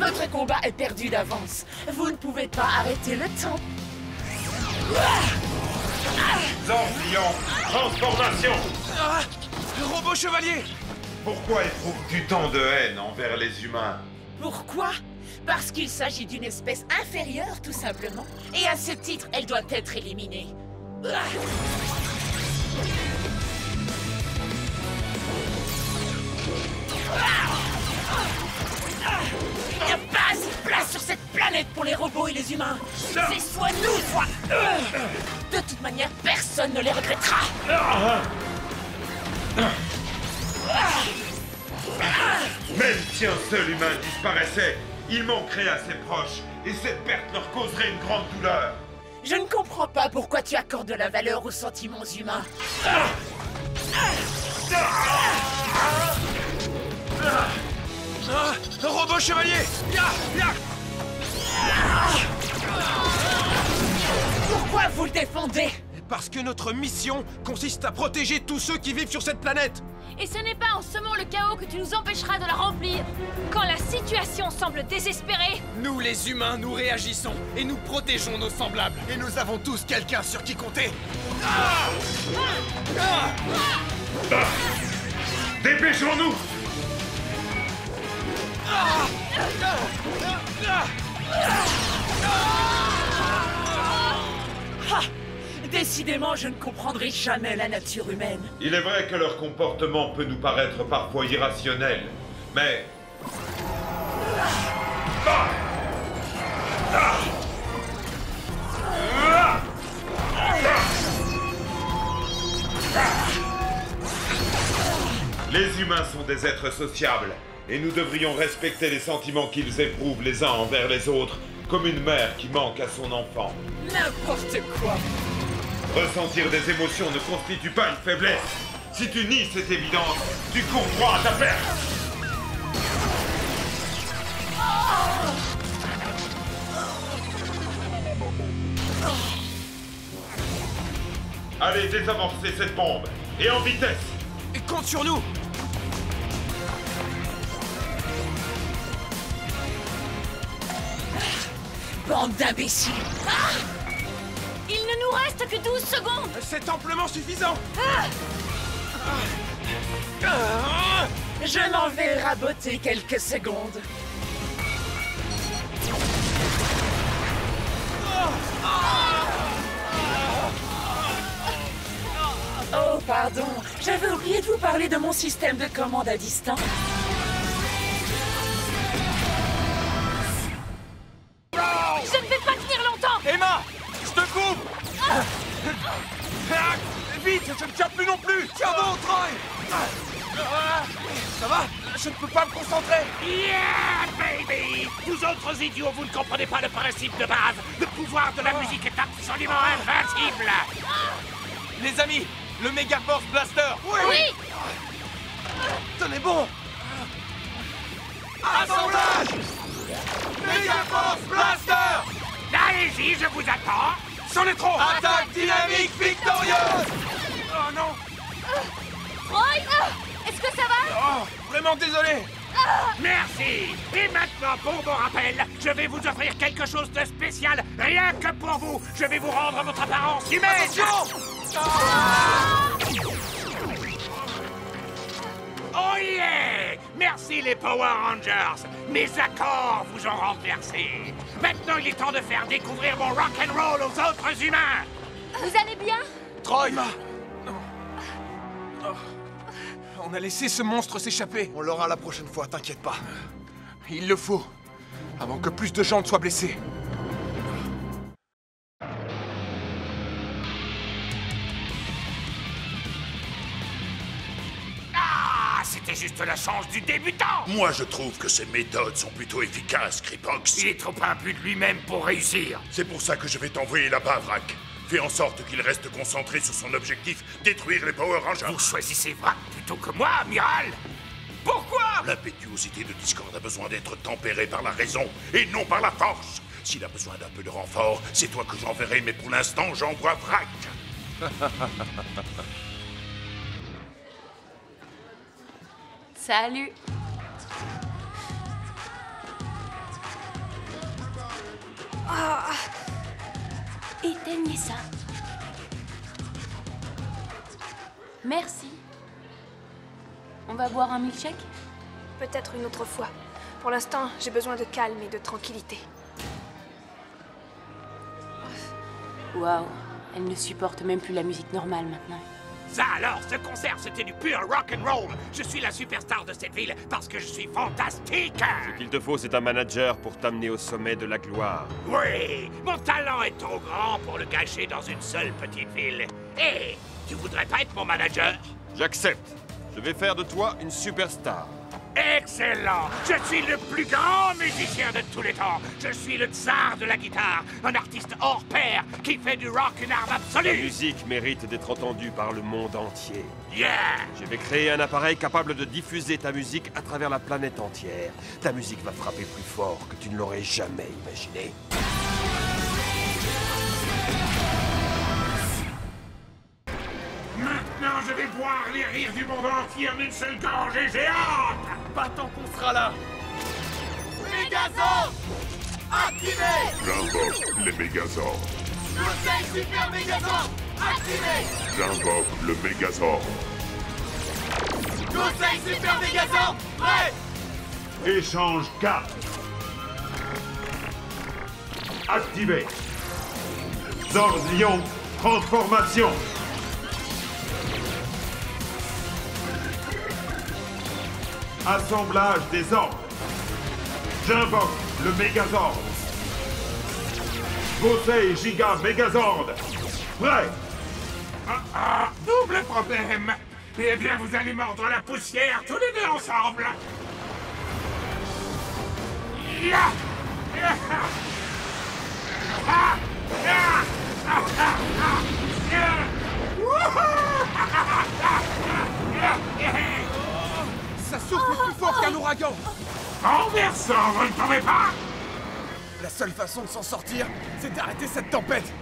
Votre combat est perdu d'avance. Vous ne pouvez pas arrêter le temps. Zambion, transformation! Robot chevalier! Pourquoi éprouves-tu tant de haine envers les humains? Pourquoi? Parce qu'il s'agit d'une espèce inférieure, tout simplement. Et à ce titre, elle doit être éliminée. Il n'y a pas assez de place sur cette planète pour les robots et les humains. C'est soit nous, soit eux. De toute manière, personne ne les regrettera. Même si un seul humain disparaissait, il manquerait à ses proches, et cette perte leur causerait une grande douleur. Je ne comprends pas pourquoi tu accordes de la valeur aux sentiments humains. Robot chevalier! Pourquoi vous le défendez? Parce que notre mission consiste à protéger tous ceux qui vivent sur cette planète! Et ce n'est pas en semant le chaos que tu nous empêcheras de la remplir. Quand la situation semble désespérée, Nous, les humains, nous réagissons et nous protégeons nos semblables. Et nous avons tous quelqu'un sur qui compter! Dépêchons-nous! Décidément, je ne comprendrai jamais la nature humaine. Il est vrai que leur comportement peut nous paraître parfois irrationnel, mais... Les humains sont des êtres sociables, et nous devrions respecter les sentiments qu'ils éprouvent les uns envers les autres, comme une mère qui manque à son enfant. N'importe quoi. Ressentir des émotions ne constitue pas une faiblesse. Si tu nies cette évidence, tu cours droit à ta perte. Allez, désamorcer cette bombe, et en vitesse. Et compte sur nous! Bande d'imbéciles. il ne nous reste que 12 secondes. C'est amplement suffisant! Je m'en vais raboter quelques secondes. Oh, pardon. J'avais oublié de vous parler de mon système de commande à distance. Je ne vais pas tenir longtemps. Emma! Je te coupe! Vite, je ne tiens plus non plus! Tiens bon, Troy! Ça va? Je ne peux pas me concentrer! Yeah, baby! Vous autres idiots, vous ne comprenez pas le principe de base. Le pouvoir de la musique est absolument invincible. Les amis, le Mega Force Blaster! Oui. Tenez bon! Assemblage! Mega Force Blaster! Allez-y, je vous attends. C'en est trop! Attaque dynamique victorieuse! Oh non! Roy, est-ce que ça va? Oh, vraiment désolé! Merci. Et maintenant, pour mon rappel, je vais vous offrir quelque chose de spécial, rien que pour vous. Je vais vous rendre votre apparence humaine. Attention! Oh yeah! Merci les Power Rangers. Mes accords vous ont renversé. Maintenant, il est temps de faire découvrir mon rock'n'roll aux autres humains. Vous allez bien? Troy! On a laissé ce monstre s'échapper. On l'aura la prochaine fois, t'inquiète pas. Il le faut, avant que plus de gens ne soient blessés. Ah, c'était juste la chance du débutant. Moi, je trouve que ces méthodes sont plutôt efficaces, Kripox. Il est trop imbu de lui-même pour réussir. C'est pour ça que je vais t'envoyer là-bas, Vrak. Fais en sorte qu'il reste concentré sur son objectif, détruire les Power Rangers. Vous choisissez Vrak plutôt que moi, amiral. Pourquoi? L'impétuosité de Discord a besoin d'être tempérée par la raison et non par la force. S'il a besoin d'un peu de renfort, c'est toi que j'enverrai, mais pour l'instant, j'envoie Vrak. Salut. Éteignez ça. Merci. On va boire un milkshake? Peut-être une autre fois. Pour l'instant, j'ai besoin de calme et de tranquillité. Waouh, elle ne supporte même plus la musique normale maintenant. Ça alors, ce concert, c'était du pur rock'n'roll. Je suis la superstar de cette ville parce que je suis fantastique. Ce qu'il te faut, c'est un manager pour t'amener au sommet de la gloire. Oui, mon talent est trop grand pour le cacher dans une seule petite ville. Hé, tu voudrais pas être mon manager? J'accepte. Je vais faire de toi une superstar. Excellent! Je suis le plus grand musicien de tous les temps. Je suis le tsar de la guitare, un artiste hors pair qui fait du rock une arme La absolue. musique mérite d'être entendue par le monde entier. Yeah! Je vais créer un appareil capable de diffuser ta musique à travers la planète entière. Ta musique va frapper plus fort que tu ne l'aurais jamais imaginé. Maintenant, je vais boire les rires du monde entier en une seule gorge et j'ai hâte! Pas tant qu'on sera là. Megazord activé. J'invoque les Mégazords. Conseil Super Megazord activé. J'invoque le Mégazord. Conseil Super Megazord prêt. Échange 4. Activé. Zord Lion, transformation. Assemblage des ordres. J'invoque le Mégazord. Conseil Giga Mégazord. Prêt. Double problème! Eh bien, vous allez mordre la poussière tous les deux ensemble! Ya! Ya! Ah! Ya! Ah! Ah! Ah! Ya! Ça souffle plus fort qu'un ouragan. Renversant, vous ne trouvez pas? La seule façon de s'en sortir, c'est d'arrêter cette tempête.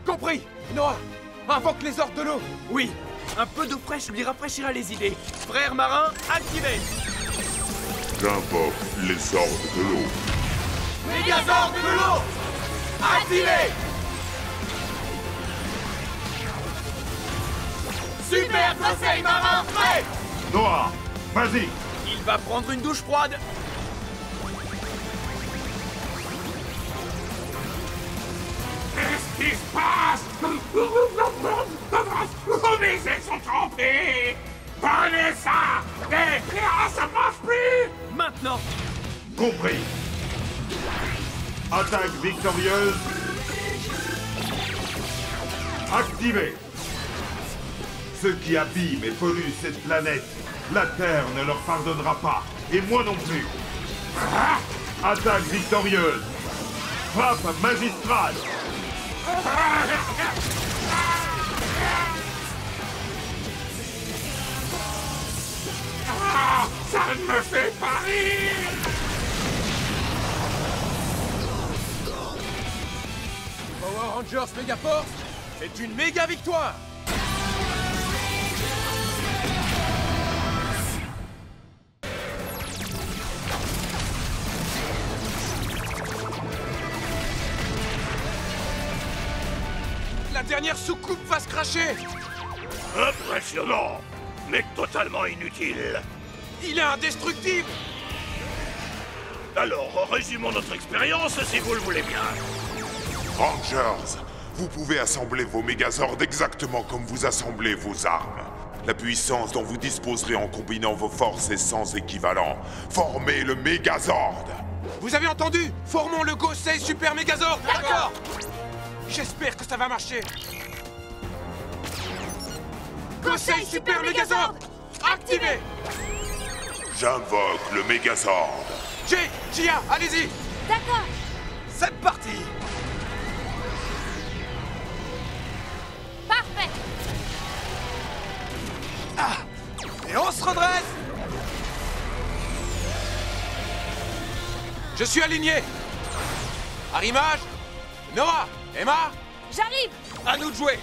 Compris, Noah. Invoque les ordres de l'eau. Oui, un peu d'eau fraîche lui rafraîchira les idées. Frère marin, activé. J'invoque les ordres de l'eau. Megazord de l'eau activé. Super Conseil marin prêt. Noah, vas-y. Il va prendre une douche froide. Qu'est-ce qui se passe? Mes ailes sont trempées! Prenez ça! Ça marche plus! Maintenant. Compris. Attaque victorieuse. Activée. Ceux qui abîment et polluent cette planète, la Terre ne leur pardonnera pas. Et moi non plus. Attaque victorieuse. Frappe magistrale. Ça ne me fait pas rire! Power Rangers Megaforce, c'est une méga victoire. La dernière soucoupe va se cracher. Impressionnant, mais totalement inutile. Il est indestructible. Alors, résumons notre expérience si vous le voulez bien. Rangers, vous pouvez assembler vos Mégazords exactement comme vous assemblez vos armes. La puissance dont vous disposerez en combinant vos forces est sans équivalent. Formez le Mégazord. Vous avez entendu? Formons le Gosei Super Megazord. D'accord. J'espère que ça va marcher. Gosei Super Megazord activé. J'invoque le Mégazord. Gia, allez-y. D'accord. C'est parti. Parfait. Et on se redresse. Je suis aligné. Arrimage. Noah, Emma, J'arrive. à nous de jouer.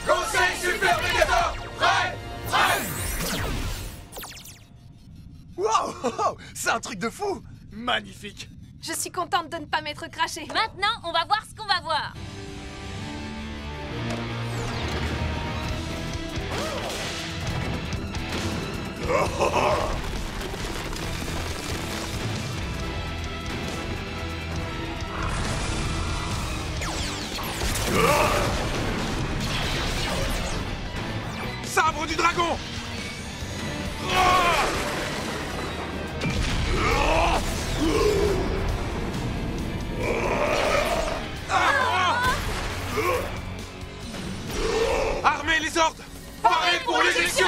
Conseil Super Megazord un truc de fou! Magnifique! Je suis contente de ne pas m'être crashée. Maintenant, on va voir ce qu'on va voir. Sabre du dragon! Armez les ordres! Parez pour l'éjection!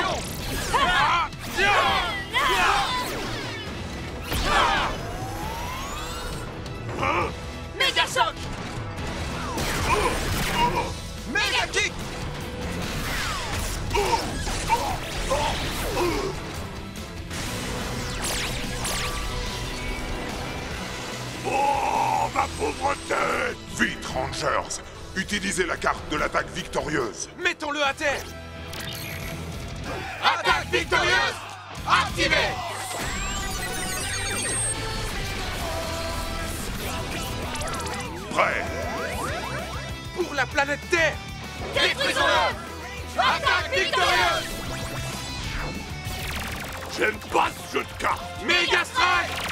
Méga choc! Méga kick! Oh, ma pauvre tête! Vite, Rangers! Utilisez la carte de l'attaque victorieuse! Mettons-le à terre! Attaque victorieuse! Activée! Prêt! Pour la planète Terre! Détruisons-le! Attaque victorieuse! J'aime pas ce jeu de cartes! Méga strike!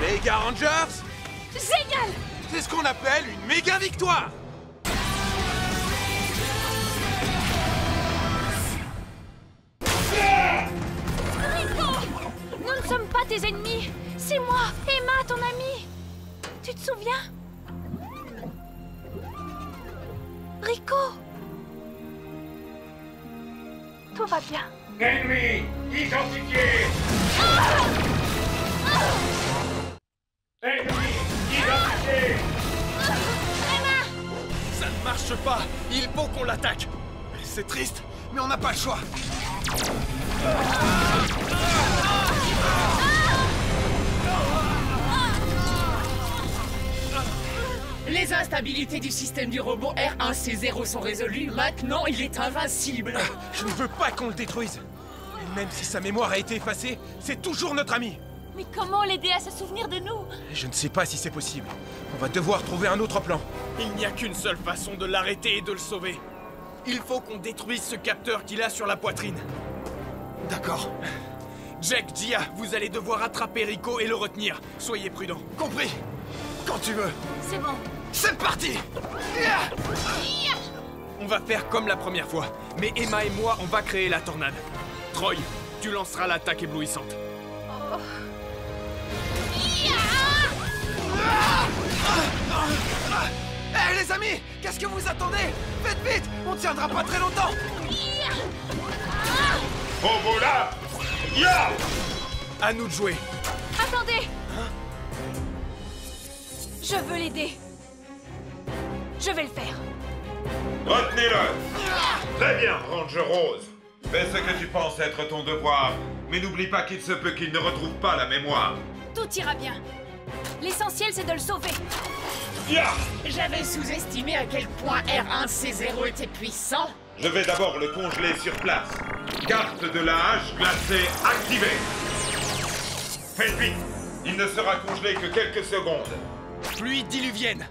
Méga Rangers! Génial! C'est ce qu'on appelle une méga victoire! Rico! Nous ne sommes pas tes ennemis. C'est moi, Emma, ton amie. Tu te souviens? Rico! Tout va bien. Ennemi identifié! Ennemi identifié! Ça ne marche pas! Il faut qu'on l'attaque! C'est triste, mais on n'a pas le choix! Les instabilités du système du robot R1C0 sont résolues. Maintenant, il est invincible. Je ne veux pas qu'on le détruise! Et même si sa mémoire a été effacée, c'est toujours notre ami! Mais comment l'aider à se souvenir de nous? Je ne sais pas si c'est possible. On va devoir trouver un autre plan. Il n'y a qu'une seule façon de l'arrêter et de le sauver. Il faut qu'on détruise ce capteur qu'il a sur la poitrine. D'accord. Jack, Gia, vous allez devoir attraper Rico et le retenir. Soyez prudents. Compris? Quand tu veux. C'est bon. C'est parti! On va faire comme la première fois. Mais Emma et moi, on va créer la tornade. Troy, tu lanceras l'attaque éblouissante. Hé les amis! Qu'est-ce que vous attendez? Faites vite! On tiendra pas très longtemps! Robot là! Ya! À nous de jouer. Attendez! Je veux l'aider. Je vais le faire. Retenez-le! Très bien, Ranger Rose. Fais ce que tu penses être ton devoir, mais n'oublie pas qu'il se peut qu'il ne retrouve pas la mémoire. Tout ira bien. L'essentiel, c'est de le sauver. Ya! J'avais sous-estimé à quel point R1C0 était puissant. Je vais d'abord le congeler sur place. Carte de la hache glacée activée. Faites vite! Il ne sera congelé que quelques secondes. Pluie diluvienne.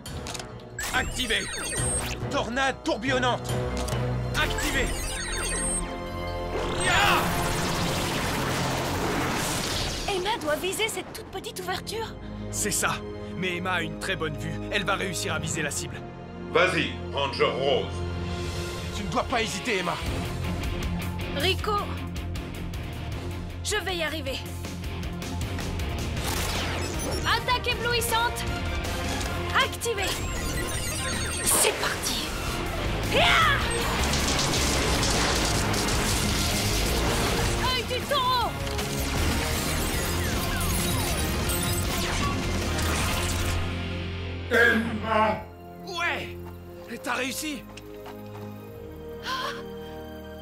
Activé. Tornade tourbillonnante! Activé. Emma doit viser cette toute petite ouverture. C'est ça. Mais Emma a une très bonne vue. Elle va réussir à viser la cible. Vas-y, Ranger Rose. Tu ne dois pas hésiter, Emma. Rico, je vais y arriver. Attaque éblouissante. Activée. C'est parti. Œil du taureau. Emma! Ouais! T'as réussi!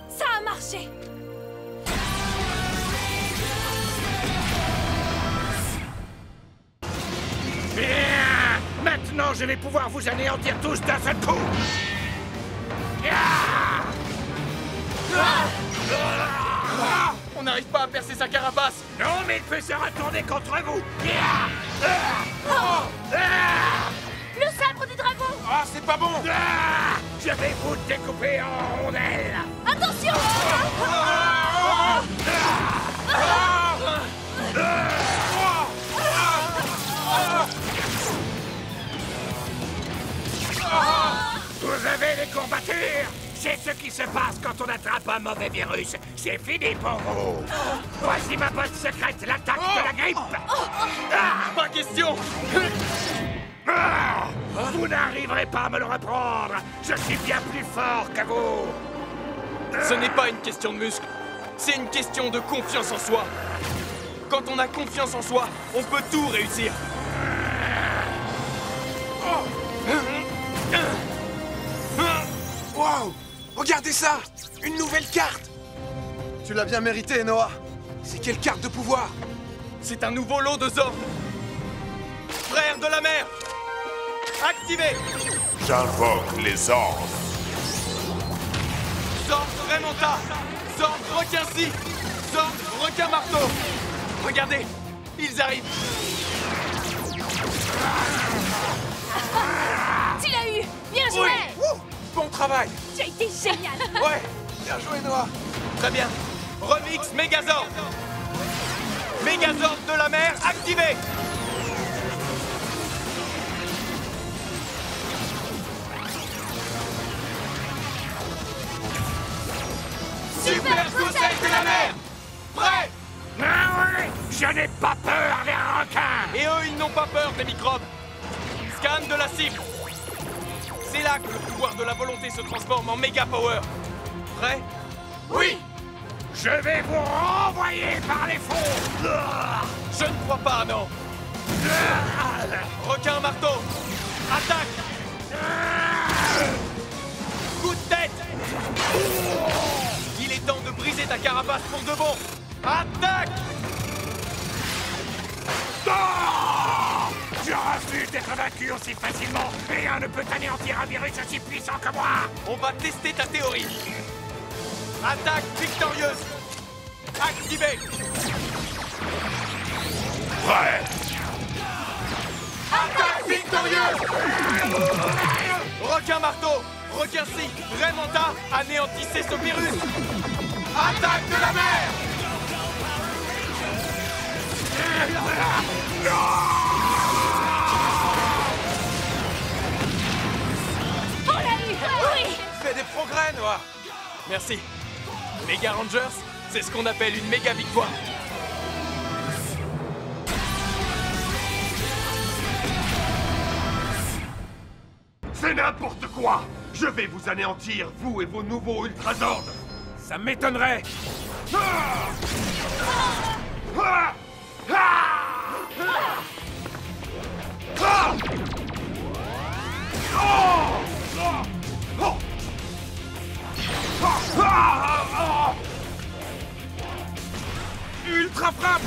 Ça a marché. Bien! Maintenant, je vais pouvoir vous anéantir tous d'un seul coup! Ah! On n'arrive pas à percer sa carapace. Non, mais il peut se retourner contre vous. Le sabre du dragon! Ah, c'est pas bon! Je vais vous découper en rondelles. Attention! Vous avez les courbatures. C'est ce qui se passe quand on attrape un mauvais virus. C'est fini pour vous. Voici ma botte secrète, l'attaque de la grippe. Pas question. Vous n'arriverez pas à me le reprendre. Je suis bien plus fort que vous. Ce n'est pas une question de muscle. C'est une question de confiance en soi. Quand on a confiance en soi, on peut tout réussir. Waouh! Regardez ça! Une nouvelle carte! Tu l'as bien mérité, Noah! C'est quelle carte de pouvoir? C'est un nouveau lot de Zord. Frère de la mer! Activé! J'invoque les ordres. Zord Raymanta! Zord requin-ci! Zord requin-marteau! Regardez! Ils arrivent! Tu l'as eu! Bien joué! Oui. Bon travail! Tu as été génial! Ouais! Bien joué, Noah! Très bien! Remix Megazord! Megazord de la mer activé! Super Conseil de la mer! Prêt! Ah ouais, je n'ai pas peur des requins. Et eux, ils n'ont pas peur des microbes! Scan de la cible! C'est là que le pouvoir de la volonté se transforme en méga power! Prêt? Oui! Je vais vous renvoyer par les fonds. Je ne crois pas, non! Requin marteau! Attaque! Coup de tête! Il est temps de briser ta carapace pour de bon! Attaque! Je refuse d'être vaincu aussi facilement. Rien ne peut anéantir un virus aussi puissant que moi. On va tester ta théorie. Attaque victorieuse! Activé! Prêt! Attaque victorieuse! Requin marteau! Requin-ci! Raymanta! Anéantissez ce virus! Attaque de la mer! On l'a eu! Oui! Fais des progrès, Noah! Merci. Mega Rangers, c'est ce qu'on appelle une méga victoire. C'est n'importe quoi! Je vais vous anéantir, vous et vos nouveaux Ultrazords! Ça m'étonnerait. Ultra frappe!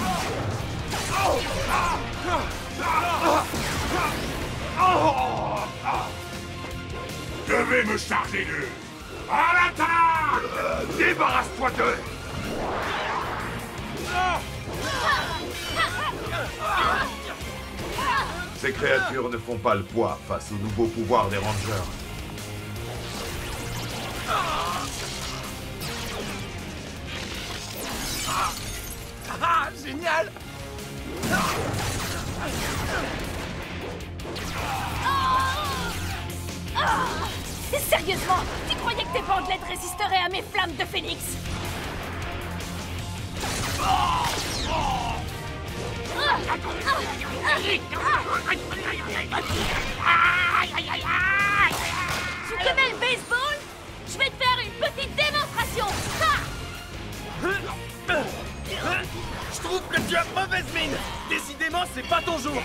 Je vais me charger d'eux. À l'attaque! Débarrasse-toi d'eux! Ces créatures ne font pas le poids face au nouveau pouvoir des Rangers. Ah, génial! Sérieusement, tu croyais que tes bandelettes résisteraient à mes flammes de phénix? Tu connais le baseball? Je vais te faire une petite démonstration! Je trouve que tu as mauvaise mine! Décidément, c'est pas ton jour!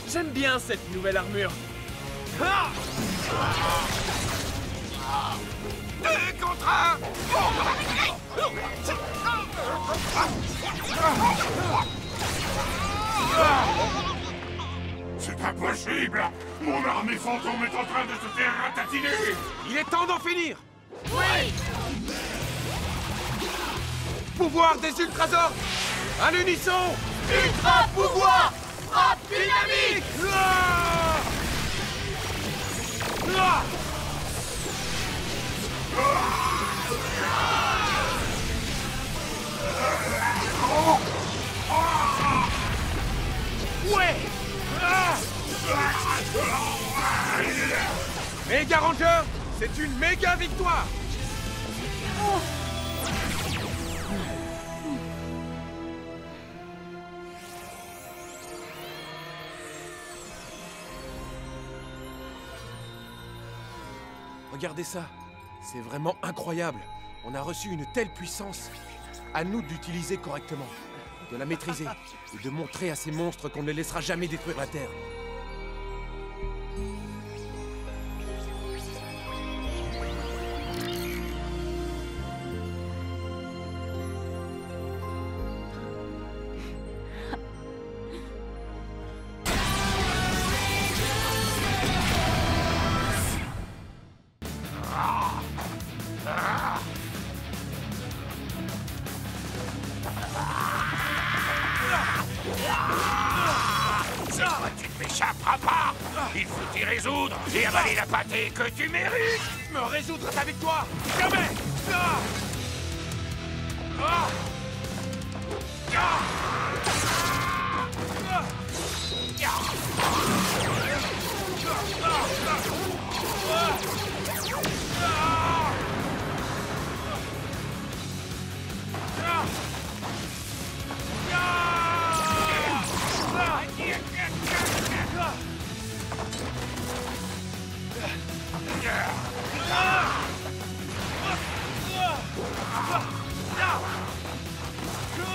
J'aime bien cette nouvelle armure. 2 contre 1! C'est pas possible! Mon armée fantôme est en train de se faire ratatiner! Il est temps d'en finir! Oui! Pouvoir des Ultrazords! À l'unisson! Ultra pouvoir! Frappe dynamique! Ouais! Méga Ranger, c'est une méga victoire! Regardez ça, c'est vraiment incroyable. On a reçu une telle puissance. À nous de l'utiliser correctement, de la maîtriser et de montrer à ces monstres qu'on ne laissera jamais détruire la Terre. Il faut t'y résoudre et avaler la pâtée que tu mérites. Me résoudre avec toi? Jamais! Ah! Ah! Ah!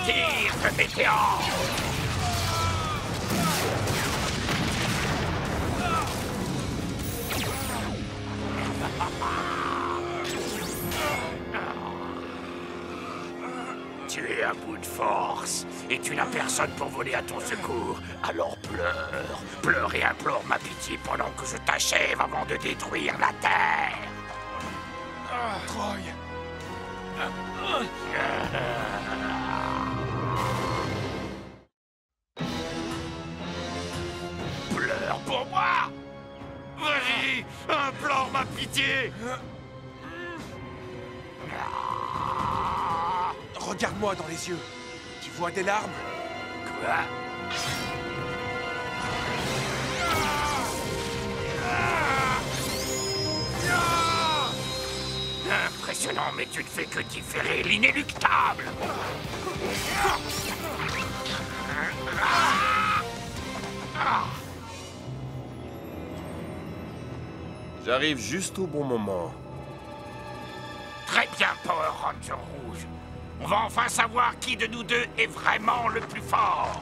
Tire de météore! Tu es à bout de force, et tu n'as personne pour voler à ton secours. Alors pleure, pleure et implore ma pitié pendant que je t'achève avant de détruire la Terre. Troy! Pleure pour moi! Vas-y, implore ma pitié! Regarde-moi dans les yeux. Tu vois des larmes? Quoi? Impressionnant, mais tu ne fais que différer l'inéluctable. J'arrive juste au bon moment. Très bien, Power Ranger Rouge. On va enfin savoir qui de nous deux est vraiment le plus fort.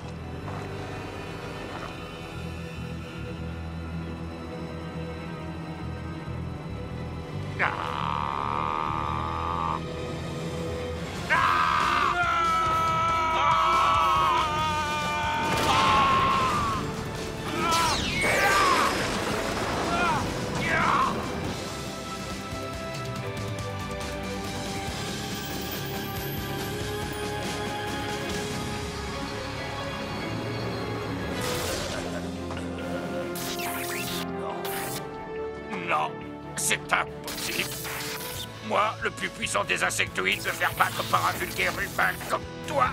Non, c'est impossible. Moi, le plus puissant des insectoïdes, me faire battre par un vulgaire humain comme toi.